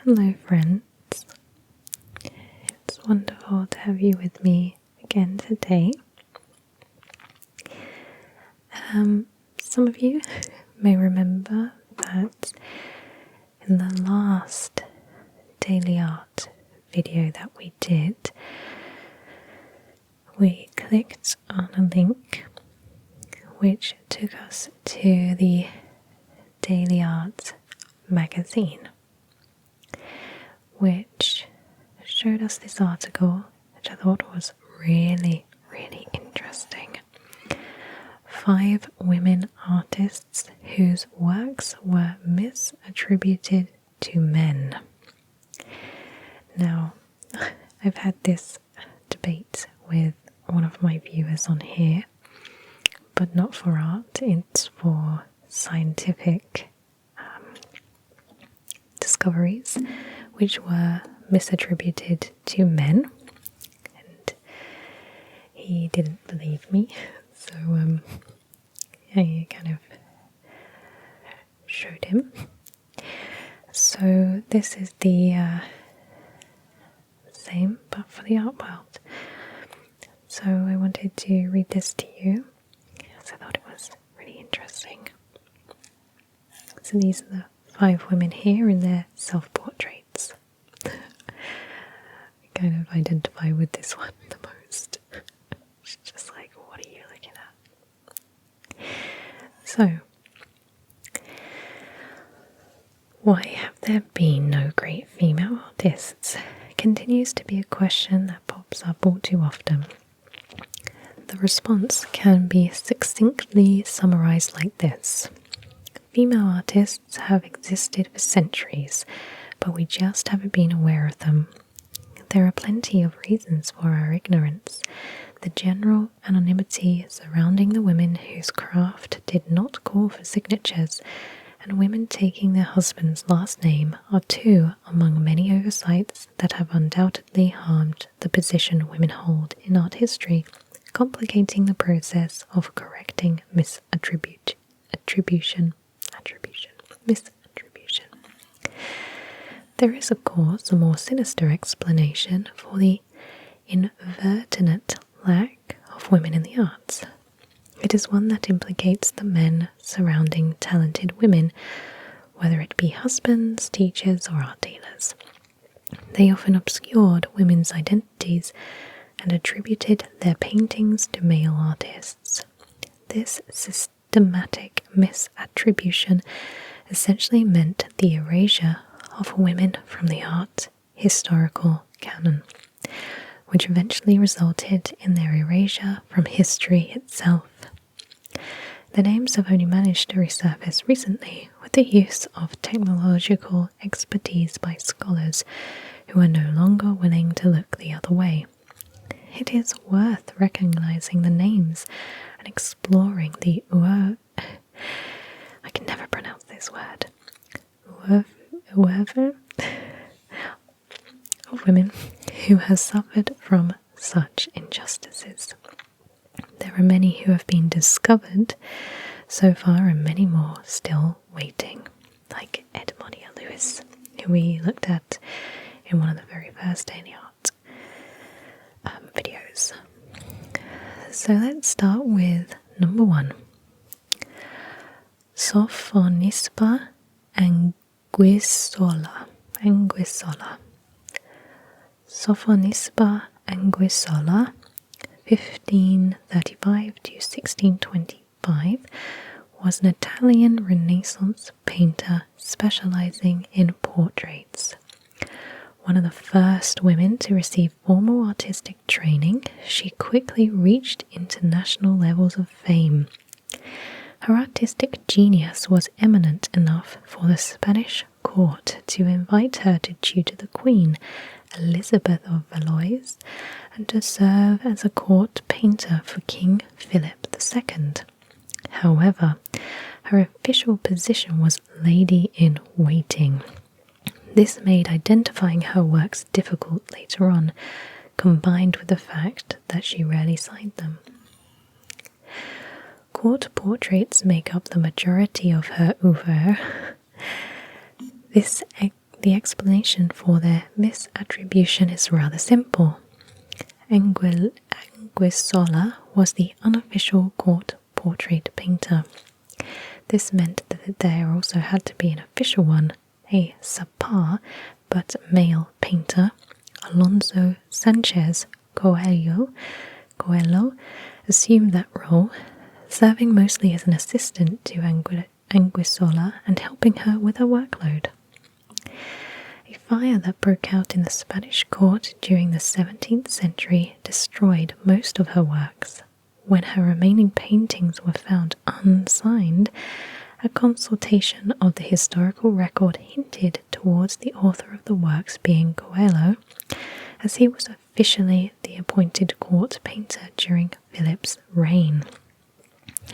Hello friends, it's wonderful to have you with me again today. Some of you may remember that in the last daily art video that we did, we clicked on a link which took us to the Daily Art magazine, which showed us this article, which I thought was really interesting. 5 women artists whose works were misattributed to men. Now, I've had this debate with one of my viewers on here, but not for art, it's for scientific discoveries which were misattributed to men, and he didn't believe me, so I kind of showed him. So this is the same but for the art world. So I wanted to read this to you because I thought it was really interesting. So these are the 5 women here in their self-portraits. I kind of identify with this one the most. It's just like, what are you looking at? So, why have there been no great female artists? Continues to be a question that pops up all too often. The response can be succinctly summarized like this. Female artists have existed for centuries, but we just haven't been aware of them. There are plenty of reasons for our ignorance. The general anonymity surrounding the women whose craft did not call for signatures, and women taking their husband's last name are 2 among many oversights that have undoubtedly harmed the position women hold in art history, complicating the process of correcting misattribution. There is, of course, a more sinister explanation for the inadvertent lack of women in the arts. It is one that implicates the men surrounding talented women, whether it be husbands, teachers, or art dealers. They often obscured women's identities and attributed their paintings to male artists. This systematic misattribution essentially meant the erasure of women from the art historical canon, which eventually resulted in their erasure from history itself. Their names have only managed to resurface recently with the use of technological expertise by scholars who are no longer willing to look the other way. It is worth recognizing the names and exploring the I can never pronounce this word. Of women who have suffered from such injustices. There are many who have been discovered so far and many more still waiting, like Artemisia Lewis, who we looked at in one of the very first Daily Art videos. So let's start with number 1. Sofonisba Anguissola. Sofonisba Anguissola, 1535 to 1625, was an Italian Renaissance painter specializing in portraits. One of the first women to receive formal artistic training, she quickly reached international levels of fame. Her artistic genius was eminent enough for the Spanish court to invite her to tutor the Queen, Elizabeth of Villers, and to serve as a court painter for King Philip II. However, her official position was lady-in-waiting. This made identifying her works difficult later on, combined with the fact that she rarely signed them. Court portraits make up the majority of her oeuvre. The the explanation for their misattribution is rather simple. Anguissola was the unofficial court portrait painter. This meant that there also had to be an official one, a subpar but male painter. Alonso Sanchez Coelho assumed that role, serving mostly as an assistant to Anguissola and helping her with her workload. A fire that broke out in the Spanish court during the 17th century destroyed most of her works. When her remaining paintings were found unsigned, a consultation of the historical record hinted towards the author of the works being Coelho, as he was officially the appointed court painter during Philip's reign.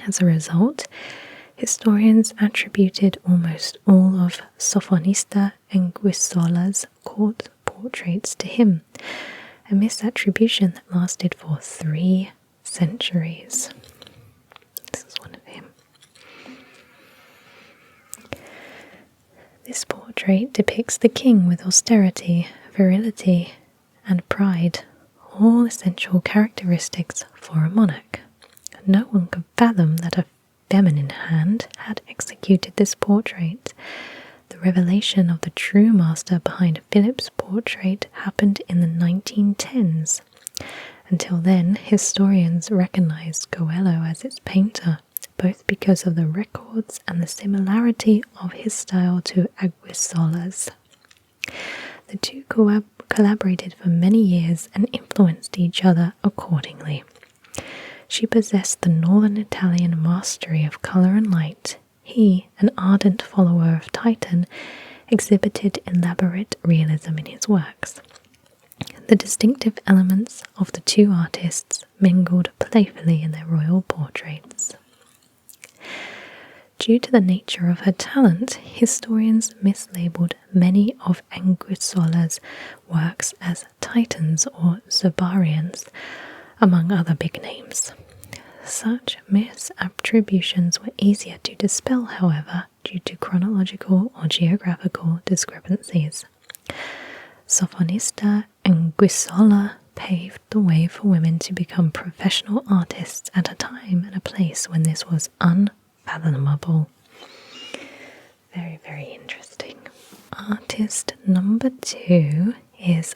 As a result, historians attributed almost all of Sofonisba Anguissola's court portraits to him, a misattribution that lasted for 3 centuries. This is one of him. This portrait depicts the king with austerity, virility, and pride, all essential characteristics for a monarch. No one could fathom that a feminine hand had executed this portrait. The revelation of the true master behind Philip's portrait happened in the 1910s. Until then, historians recognized Coelho as its painter, both because of the records and the similarity of his style to Anguissola's. The two collaborated for many years and influenced each other accordingly. She possessed the northern Italian mastery of colour and light. He, an ardent follower of Titan, exhibited elaborate realism in his works. The distinctive elements of the two artists mingled playfully in their royal portraits. Due to the nature of her talent, historians mislabeled many of Anguissola's works as Titans or Zobarians, among other big names. Such misattributions were easier to dispel, however, due to chronological or geographical discrepancies. Sofonisba Anguissola paved the way for women to become professional artists at a time and a place when this was unfathomable. Very, very interesting. Artist number 2 is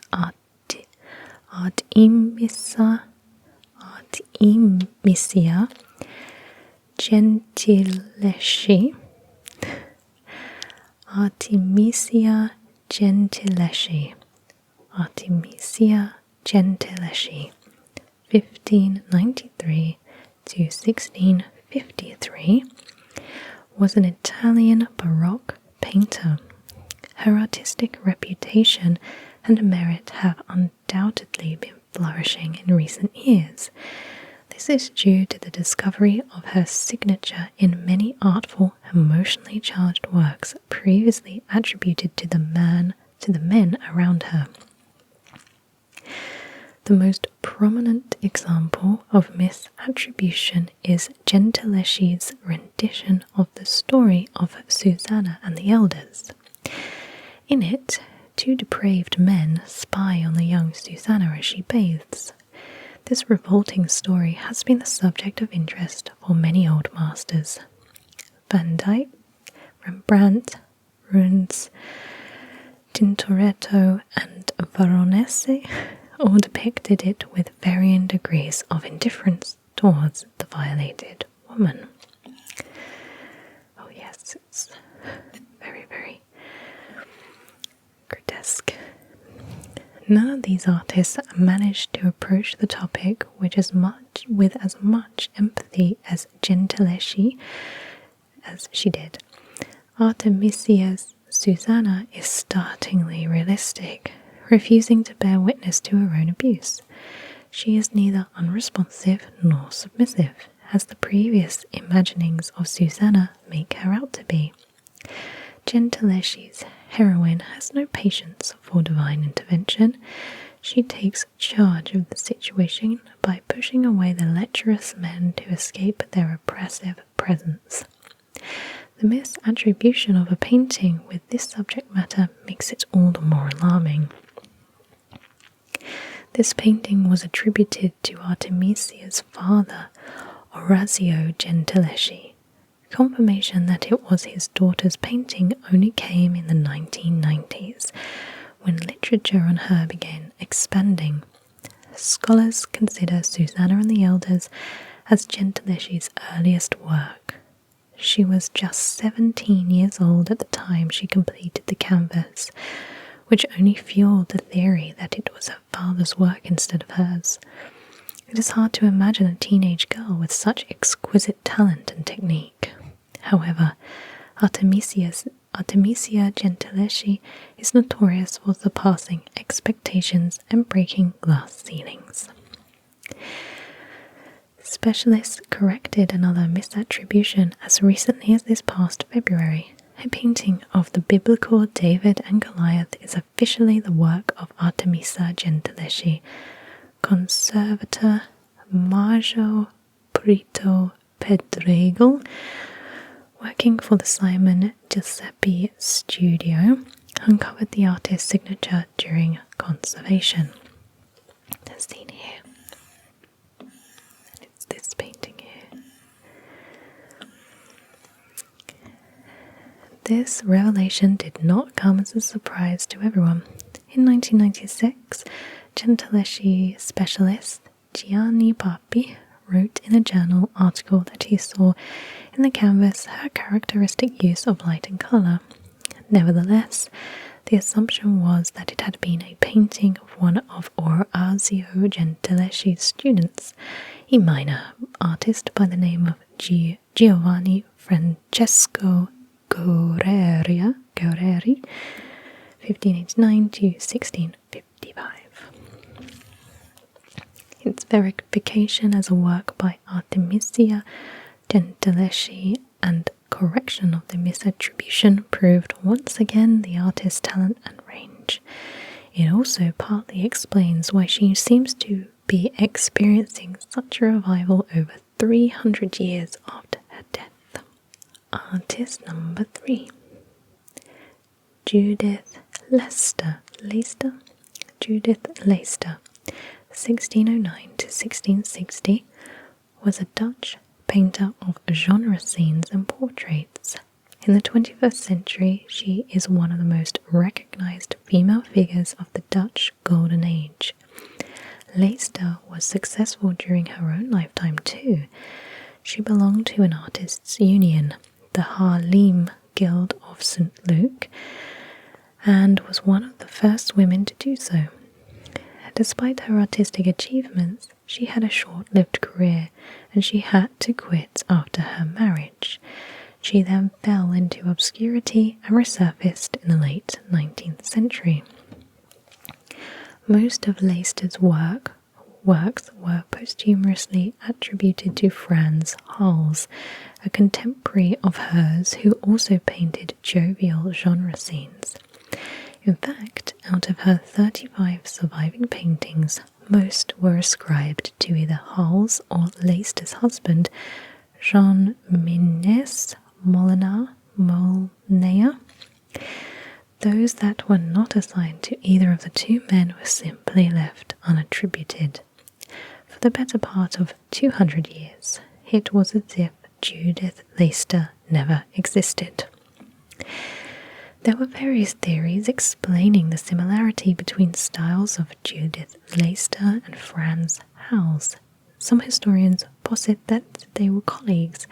Artemisia Gentileschi. Artemisia Gentileschi. Artemisia Gentileschi, 1593 to 1653, was an Italian Baroque painter. Her artistic reputation and merit have undoubtedly been flourishing in recent years. This is due to the discovery of her signature in many artful, emotionally charged works previously attributed to the men around her. The most prominent example of misattribution is Gentileschi's rendition of the story of Susanna and the Elders. In it, 2 depraved men spy on the young Susanna as she bathes. This revolting story has been the subject of interest for many old masters. Van Dyck, Rembrandt, Rubens, Tintoretto, and Veronese all depicted it with varying degrees of indifference towards the violated woman. Oh yes, it's very, very grotesque. None of these artists managed to approach the topic with as much empathy as Gentileschi as she did. Artemisia's Susanna is startlingly realistic, refusing to bear witness to her own abuse. She is neither unresponsive nor submissive, as the previous imaginings of Susanna make her out to be. Gentileschi's heroine has no patience for divine intervention. She takes charge of the situation by pushing away the lecherous men to escape their oppressive presence. The misattribution of a painting with this subject matter makes it all the more alarming. This painting was attributed to Artemisia's father, Orazio Gentileschi. Confirmation that it was his daughter's painting only came in the 1990s, when literature on her began expanding. Scholars consider Susanna and the Elders as Gentileschi's earliest work. She was just 17 years old at the time she completed the canvas, which only fueled the theory that it was her father's work instead of hers. It is hard to imagine a teenage girl with such exquisite talent and technique. However, Artemisia Gentileschi is notorious for surpassing expectations and breaking glass ceilings. Specialists corrected another misattribution as recently as this past February. A painting of the biblical David and Goliath is officially the work of Artemisia Gentileschi, conservator Maggio Prito Pedregal, working for the Simon Giuseppe Studio, uncovered the artist's signature during conservation. As seen here. And it's this painting here. This revelation did not come as a surprise to everyone. In 1996, Gentileschi specialist Gianni Papi wrote in a journal article that he saw in the canvas her characteristic use of light and colour. Nevertheless, the assumption was that it had been a painting of one of Orazio Gentileschi's students, a minor artist by the name of Giovanni Francesco Guerreri, 1589 to 1655. Its verification as a work by Artemisia Gentileschi and correction of the misattribution proved once again the artist's talent and range. It also partly explains why she seems to be experiencing such a revival over 300 years after her death. Artist number 3. Judith Leyster. Judith Leyster, 1609 to 1660, was a Dutch painter of genre scenes and portraits. In the 21st century, she is one of the most recognized female figures of the Dutch Golden Age. Leyster was successful during her own lifetime too. She belonged to an artists' union, the Haarlem Guild of St. Luke, and was one of the first women to do so. Despite her artistic achievements, she had a short-lived career, and she had to quit after her marriage. She then fell into obscurity and resurfaced in the late 19th century. Most of Leyster's works were posthumously attributed to Frans Hals, a contemporary of hers who also painted jovial genre scenes. In fact, out of her 35 surviving paintings, most were ascribed to either Hals or Leyster's husband, Jean Mines Molyneux. Those that were not assigned to either of the two men were simply left unattributed. For the better part of 200 years, it was as if Judith Leyster never existed. There were various theories explaining the similarity between styles of Judith Leyster and Frans Hals. Some historians posit that they were colleagues,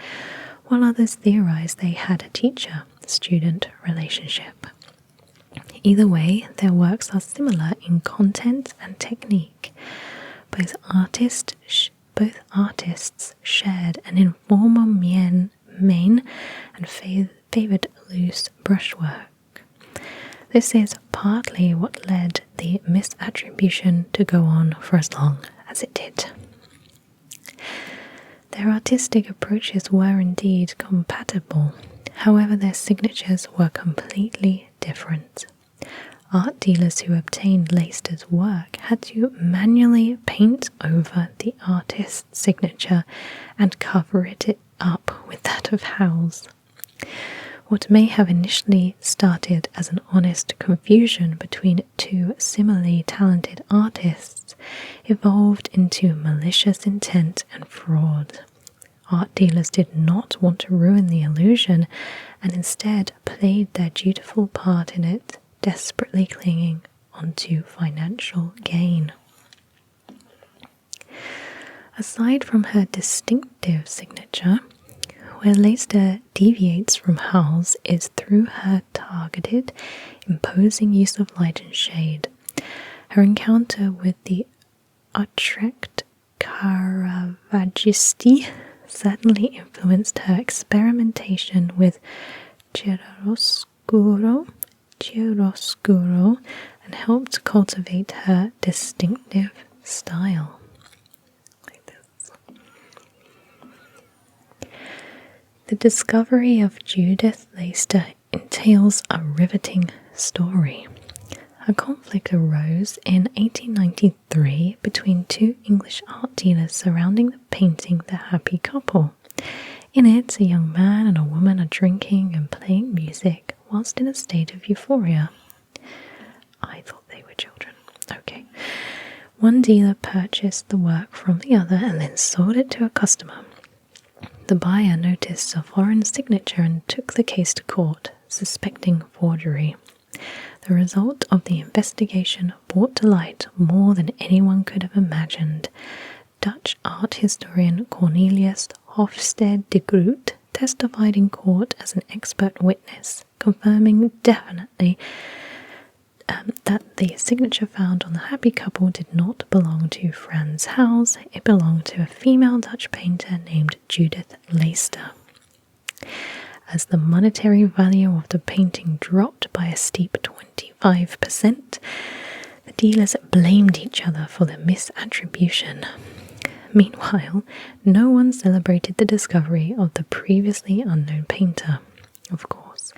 while others theorize they had a teacher-student relationship. Either way, their works are similar in content and technique. Both artists shared an informal main and favored loose brushwork. This is partly what led the misattribution to go on for as long as it did. Their artistic approaches were indeed compatible, however their signatures were completely different. Art dealers who obtained Leyster's work had to manually paint over the artist's signature and cover it up with that of Hals. What may have initially started as an honest confusion between two similarly talented artists evolved into malicious intent and fraud. Art dealers did not want to ruin the illusion and instead played their dutiful part in it, desperately clinging onto financial gain. Aside from her distinctive signature, where Leyster deviates from Howells is through her targeted, imposing use of light and shade. Her encounter with the Utrecht Caravaggiste certainly influenced her experimentation with chiaroscuro and helped cultivate her distinctive style. Like this. The discovery of Judith Leyster entails a riveting story. A conflict arose in 1893 between two English art dealers surrounding the painting The Happy Couple. In it, a young man and a woman are drinking and playing music whilst in a state of euphoria. I thought they were children. Okay. One dealer purchased the work from the other and then sold it to a customer. The buyer noticed a foreign signature and took the case to court, suspecting forgery. The result of the investigation brought to light more than anyone could have imagined. Dutch art historian Cornelius Hofstede de Groot testified in court as an expert witness, confirming definitely that the signature found on the Happy Couple did not belong to Frans Hals. It belonged to a female Dutch painter named Judith Leyster. As the monetary value of the painting dropped by a steep 25%, the dealers blamed each other for the misattribution. Meanwhile, no one celebrated the discovery of the previously unknown painter. Of course,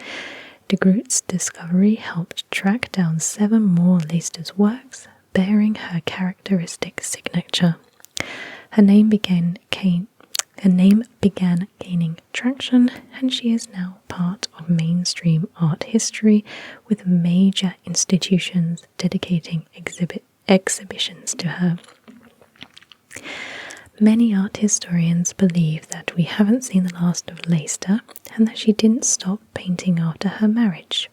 de Groot's discovery helped track down 7 more Leyster's works bearing her characteristic signature. Her name began gaining traction, and she is now part of mainstream art history, with major institutions dedicating exhibitions to her. Many art historians believe that we haven't seen the last of Leyster and that she didn't stop painting after her marriage.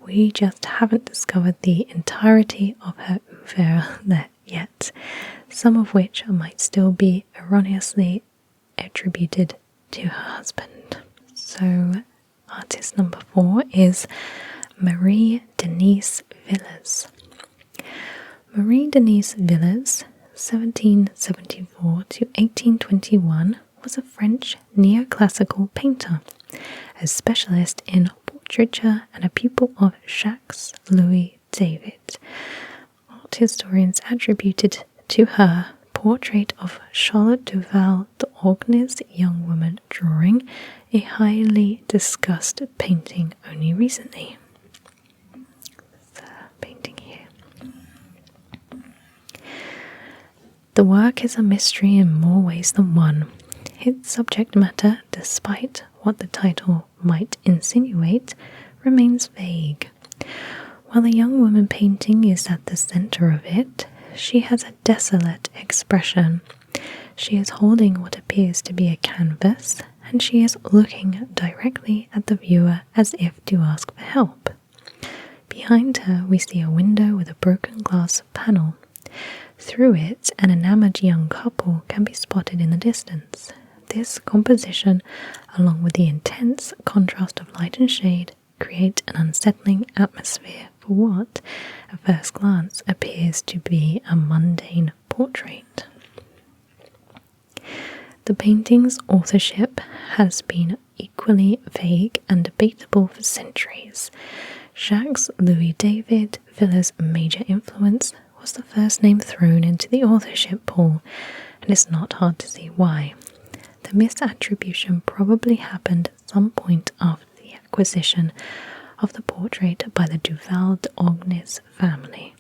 We just haven't discovered the entirety of her oeuvre yet, some of which might still be erroneously attributed to her husband. So, artist number 4 is Marie-Denise Villers. Marie-Denise Villers, 1774 to 1821, was a French neoclassical painter, a specialist in portraiture and a pupil of Jacques Louis David. Art historians attributed to her portrait of Charlotte Duval d'Orgnes' young woman drawing, a highly discussed painting only recently. The painting here. The work is a mystery in more ways than one. Its subject matter, despite what the title might insinuate, remains vague. While the young woman painting is at the center of it, she has a desolate expression. She is holding what appears to be a canvas, and she is looking directly at the viewer as if to ask for help. Behind her, we see a window with a broken glass panel. Through it, an enamored young couple can be spotted in the distance. This composition, along with the intense contrast of light and shade, create an unsettling atmosphere for what, at first glance, appears to be a mundane portrait. The painting's authorship has been equally vague and debatable for centuries. Jacques Louis David, Villers' major influence, was the first name thrown into the authorship pool, and it's not hard to see why. The misattribution probably happened at some point after the acquisition of the portrait by the Duval d'Orgnes family.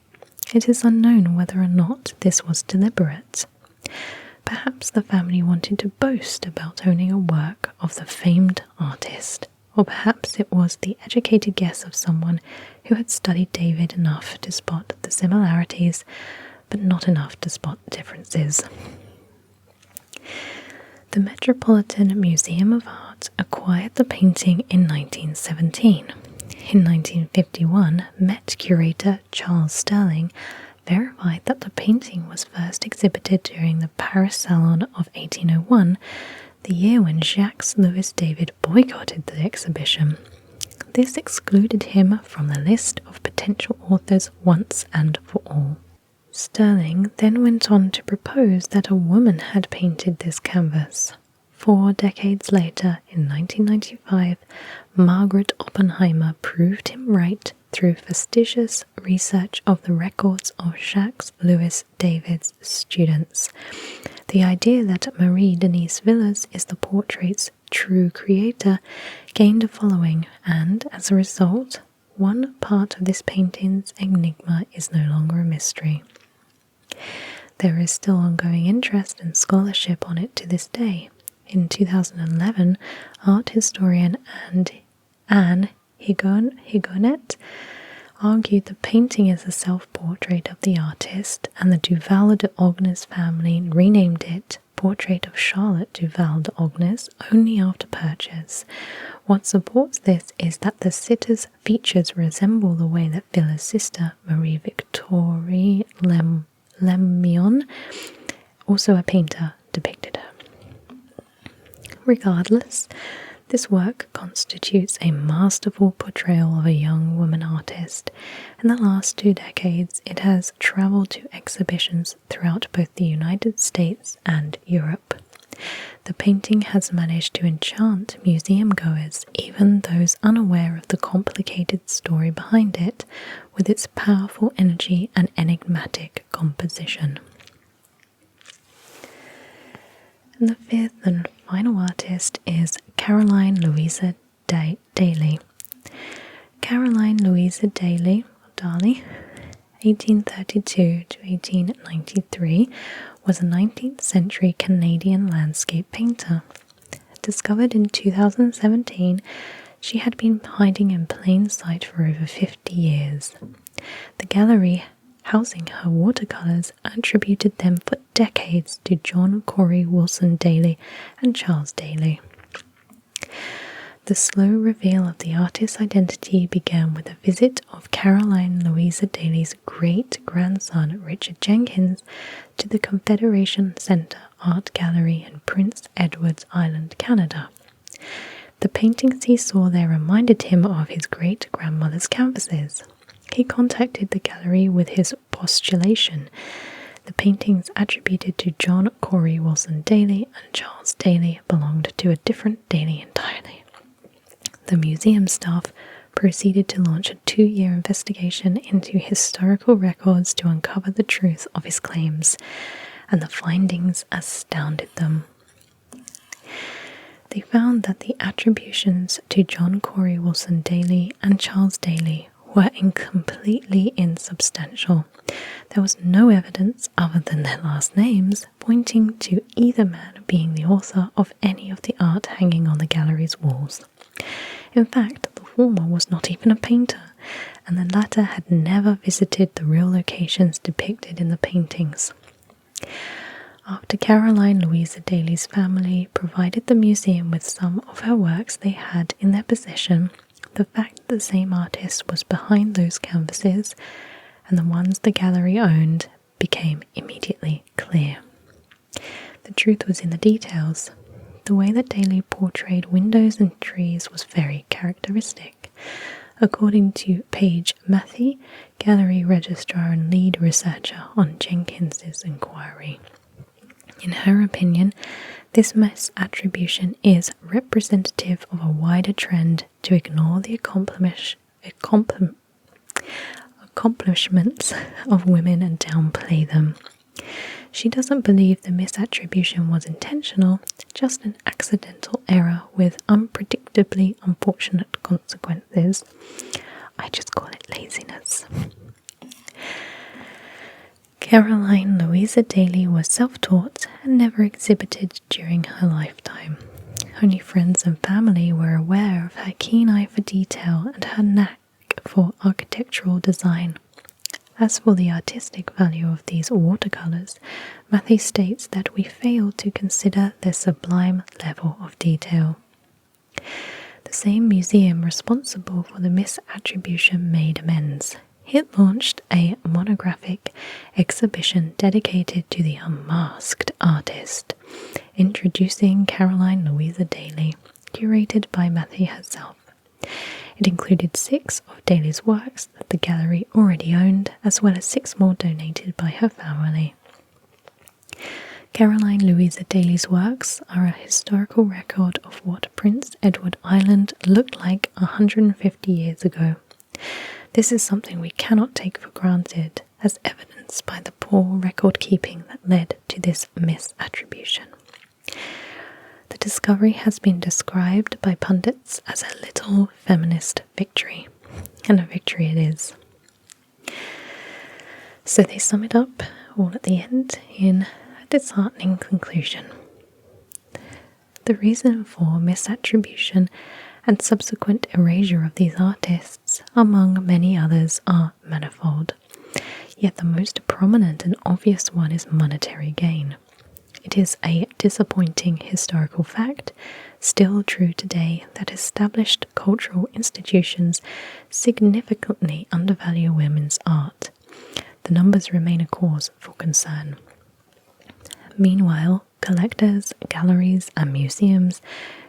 It is unknown whether or not this was deliberate. Perhaps the family wanted to boast about owning a work of the famed artist, or perhaps it was the educated guess of someone who had studied David enough to spot the similarities, but not enough to spot differences. The Metropolitan Museum of Art acquired the painting in 1917. In 1951, Met curator Charles Sterling verified that the painting was first exhibited during the Paris Salon of 1801, the year when Jacques-Louis David boycotted the exhibition. This excluded him from the list of potential authors once and for all. Sterling then went on to propose that a woman had painted this canvas. 4 decades later, in 1995, Margaret Oppenheimer proved him right through fastidious research of the records of Jacques-Louis David's students. The idea that Marie-Denise Villers is the portrait's true creator gained a following, and as a result, one part of this painting's enigma is no longer a mystery. There is still ongoing interest and scholarship on it to this day. In 2011, art historian Anne Higonnet argued the painting is a self-portrait of the artist, and the Duval d'Ognes family renamed it Portrait of Charlotte Duval d'Ognes only after purchase. What supports this is that the sitter's features resemble the way that Villers' sister, Marie-Victoire Lemion, also a painter, depicted her. Regardless, this work constitutes a masterful portrayal of a young woman artist. In the last 2 decades, it has traveled to exhibitions throughout both the United States and Europe. The painting has managed to enchant museum goers, even those unaware of the complicated story behind it, with its powerful energy and enigmatic composition. And the 5th and final artist is Caroline Louisa Daly. Caroline Louisa Daly, Daly, 1832 to 1893, was a 19th century Canadian landscape painter. Discovered in 2017, she had been hiding in plain sight for over 50 years. The gallery housing her watercolours attributed them for decades to John Corey Wilson Daly and Charles Daly. The slow reveal of the artist's identity began with a visit of Caroline Louisa Daly's great-grandson Richard Jenkins to the Confederation Centre Art Gallery in Prince Edward Island, Canada. The paintings he saw there reminded him of his great-grandmother's canvases. He contacted the gallery with his postulation. The paintings attributed to John Corey Wilson Daly and Charles Daly belonged to a different Daly entirely. The museum staff proceeded to launch a 2-year investigation into historical records to uncover the truth of his claims, and the findings astounded them. They found that the attributions to John Corey Wilson Daly and Charles Daly were completely insubstantial. There was no evidence other than their last names pointing to either man being the author of any of the art hanging on the gallery's walls. In fact, the former was not even a painter, and the latter had never visited the real locations depicted in the paintings. After Caroline Louisa Daly's family provided the museum with some of her works they had in their possession, the fact that the same artist was behind those canvases and the ones the gallery owned became immediately clear. The truth was in the details. The way that Daly portrayed windows and trees was very characteristic. According to Paige Matthey, gallery registrar and lead researcher on Jenkins's inquiry. In her opinion, this misattribution is representative of a wider trend to ignore the accomplishments of women and downplay them. She doesn't believe the misattribution was intentional, just an accidental error with unpredictably unfortunate consequences. I just call it laziness. Caroline Louisa Daly was self-taught and never exhibited during her lifetime. Only friends and family were aware of her keen eye for detail and her knack for architectural design. As for the artistic value of these watercolours, Matthew states that we fail to consider their sublime level of detail. The same museum responsible for the misattribution made amends. It launched a monographic exhibition dedicated to the unmasked artist, introducing Caroline Louisa Daly, curated by Matthew herself. It included 6 of Daly's works that the gallery already owned, as well as 6 more donated by her family. Caroline Louisa Daly's works are a historical record of what Prince Edward Island looked like 150 years ago. This is something we cannot take for granted, as evidenced by the poor record keeping that led to this misattribution. The discovery has been described by pundits as a little feminist victory, and a victory it is. So they sum it up all at the end in a disheartening conclusion. The reason for misattribution and subsequent erasure of these artists, among many others, are manifold. Yet the most prominent and obvious one is monetary gain. It is a disappointing historical fact, still true today, that established cultural institutions significantly undervalue women's art. The numbers remain a cause for concern. Meanwhile, collectors, galleries, and museums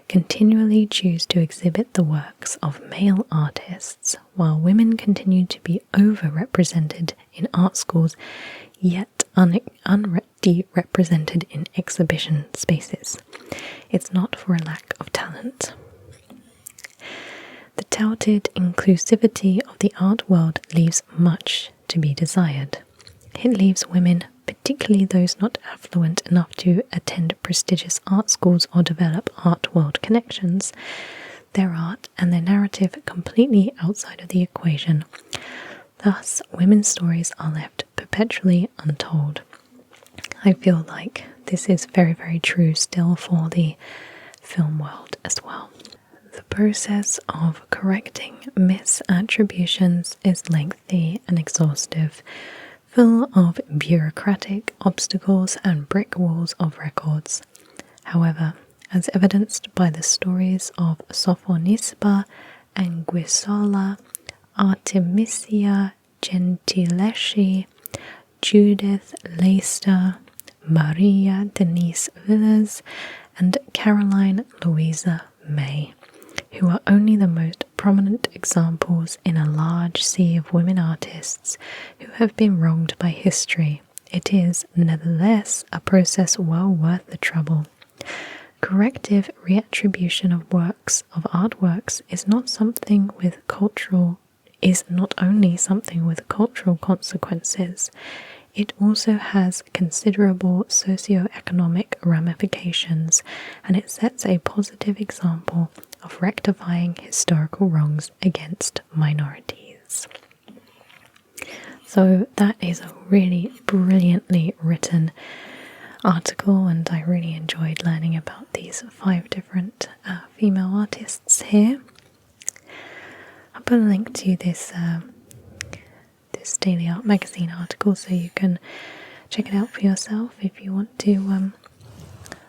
continually choose to exhibit the works of male artists, while women continue to be overrepresented in art schools, yet underrepresented in exhibition spaces. It's not for a lack of talent. The touted inclusivity of the art world leaves much to be desired. It leaves women, particularly those not affluent enough to attend prestigious art schools or develop art world connections, their art and their narrative completely outside of the equation. Thus, women's stories are left perpetually untold. I feel like this is very, very true still for the film world as well. The process of correcting misattributions is lengthy and exhaustive, full of bureaucratic obstacles and brick walls of records. However, as evidenced by the stories of Sofonisba, Anguissola, Artemisia, Gentileschi, Judith, Leyster, Marie-Denise Villers, and Caroline Louisa May, who are only the most prominent examples in a large sea of women artists who have been wronged by history, it is nevertheless a process well worth the trouble. Corrective reattribution of artworks is not only something with cultural consequences, it also has considerable socio-economic ramifications, and it sets a positive example of rectifying historical wrongs against minorities. So that is a really brilliantly written article, and I really enjoyed learning about these 5 different female artists here. I'll put a link to this Daily Art Magazine article so you can check it out for yourself if you want to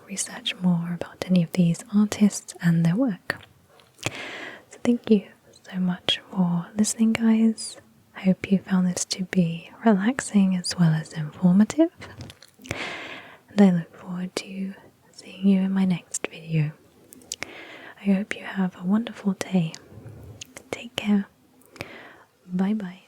research more about any of these artists and their work. So thank you so much for listening, guys. I hope you found this to be relaxing as well as informative, and I look forward to seeing you in my next video. I hope you have a wonderful day. Take care. Bye bye.